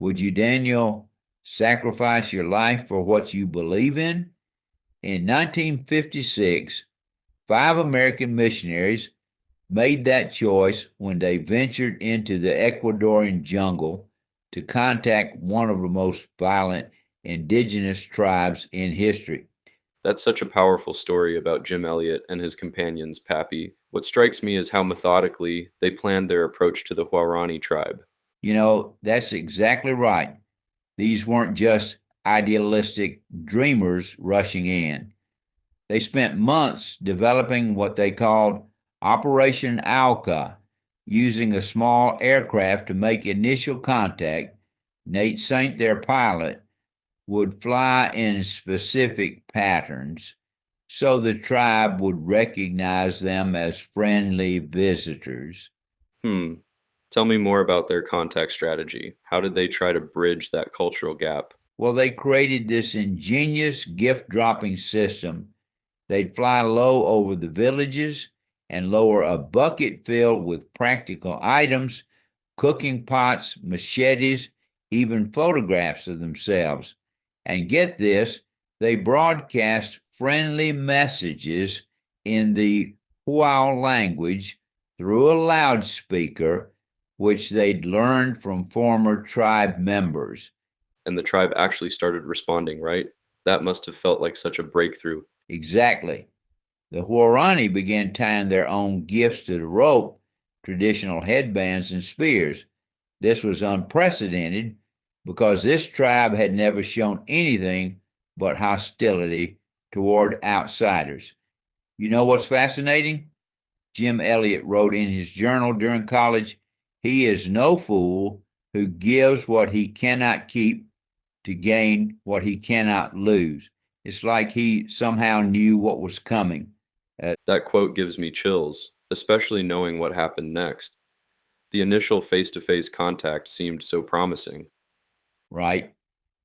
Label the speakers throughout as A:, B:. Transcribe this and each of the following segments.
A: Would you, Daniel, sacrifice your life for what you believe in? In 1956, 5 American missionaries made that choice when they ventured into the Ecuadorian jungle to contact one of the most violent indigenous tribes in history.
B: That's such a powerful story about Jim Elliot and his companions, PAPPY. What strikes me is how methodically they planned their approach to the Huaorani tribe.
A: That's exactly right. These weren't just idealistic dreamers rushing in. They spent months developing what they called Operation Auca, using a small aircraft to make initial contact. Nate Saint, their pilot, would fly in specific patterns so the tribe would recognize them as friendly visitors.
B: Hmm. Tell me more about their contact strategy. How did they try to bridge that cultural gap?
A: Well, they created this ingenious gift dropping system. They'd fly low over the villages and lower a bucket filled with practical items, cooking pots, machetes, even photographs of themselves. And get this, they broadcast friendly messages in the Huao language through a loudspeaker, which they'd learned from former tribe members.
B: And the tribe actually started responding, right? That must have felt like such a breakthrough.
A: Exactly. The Huaorani began tying their own gifts to the rope, traditional headbands and spears. This was unprecedented because this tribe had never shown anything but hostility toward outsiders. You know what's fascinating? Jim Elliot wrote in his journal during college, "He is no fool who gives what he cannot keep to gain what he cannot lose." It's like he somehow knew what was coming.
B: That quote gives me chills, especially knowing what happened next. The initial face to face contact seemed so promising.
A: Right?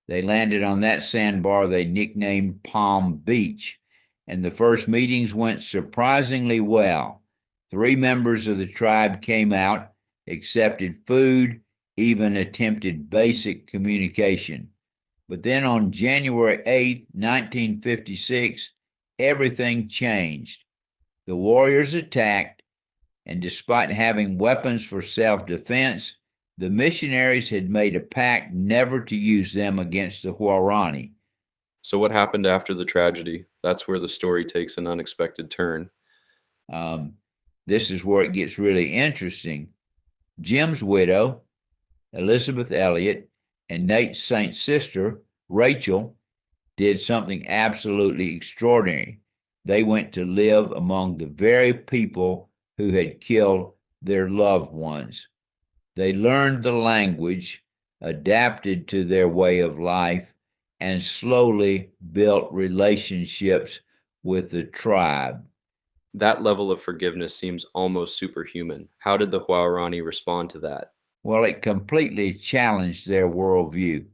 A: They landed on that sandbar they nicknamed Palm Beach, and the first meetings went surprisingly well. 3 members of the tribe came out, accepted food, even attempted basic communication. But then on January 8th, 1956, everything changed. The warriors attacked, and despite having weapons for self defense, the missionaries had made a pact never to use them against the Huaorani.
B: So, what happened after the tragedy? That's where the story takes an unexpected turn.
A: Um, this is where it gets really interesting. Jim's widow, Elizabeth Elliot, and Nate Saint's sister, Rachel, did something absolutely extraordinary. They went to live among the very people who had killed their loved ones. They learned the language, adapted to their way of life, and slowly built relationships with the tribe.
B: That level of forgiveness seems almost superhuman. How did the Huaorani respond to that?
A: Well, it completely challenged their worldview.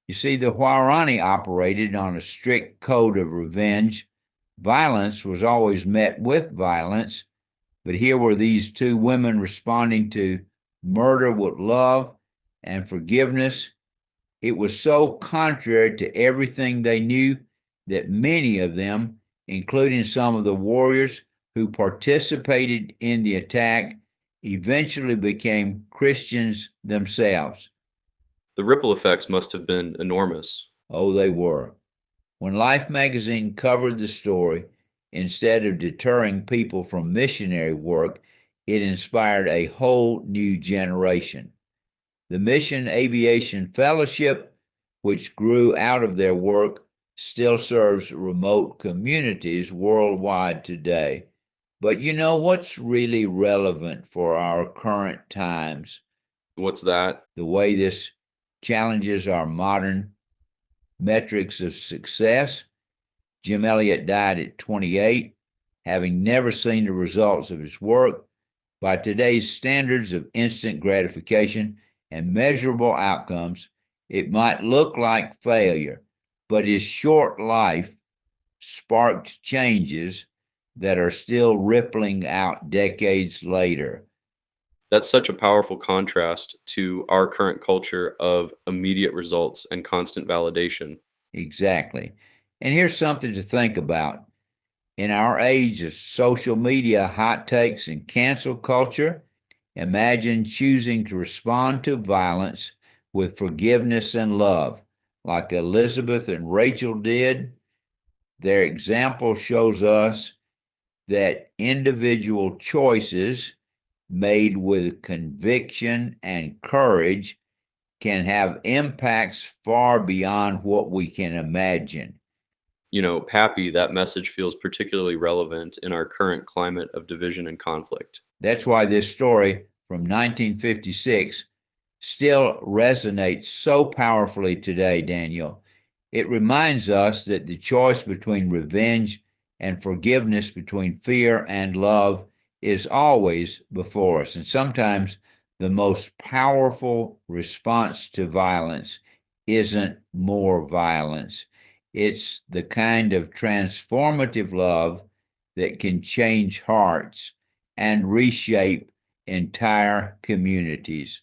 A: You see, the Huaorani operated on a strict code of revenge. Violence was always met with violence, but here were these 2 women responding to murder with love and forgiveness. It was so contrary to everything they knew that many of them, including some of the warriors who participated in the attack, eventually became Christians themselves.
B: The ripple effects must have been enormous.
A: Oh, they were. When Life magazine covered the story, instead of deterring people from missionary work, it inspired a whole new generation. The Mission Aviation Fellowship, which grew out of their work, still serves remote communities worldwide today. But you know what's really relevant for our current times?
B: What's that?
A: The way this challenges our modern metrics of success. Jim Elliot died at 28, having never seen the results of his work. By today's standards of instant gratification and measurable outcomes, it might look like failure, but his short life sparked changes that are still rippling out decades later.
B: That's such a powerful contrast to our current culture of immediate results and constant validation.
A: Exactly. And here's something to think about. In our age of social media, hot takes, and cancel culture, imagine choosing to respond to violence with forgiveness and love, like Elizabeth and Rachel did. Their example shows us that individual choices made with conviction and courage can have impacts far beyond what we can imagine.
B: PAPPY, that message feels particularly relevant in our current climate of division and conflict.
A: That's why this story from 1956 still resonates so powerfully today, Daniel. It reminds us that the choice between revenge and forgiveness, between fear and love, is always before us. And sometimes the most powerful response to violence isn't more violence, it's the kind of transformative love that can change hearts and reshape entire communities.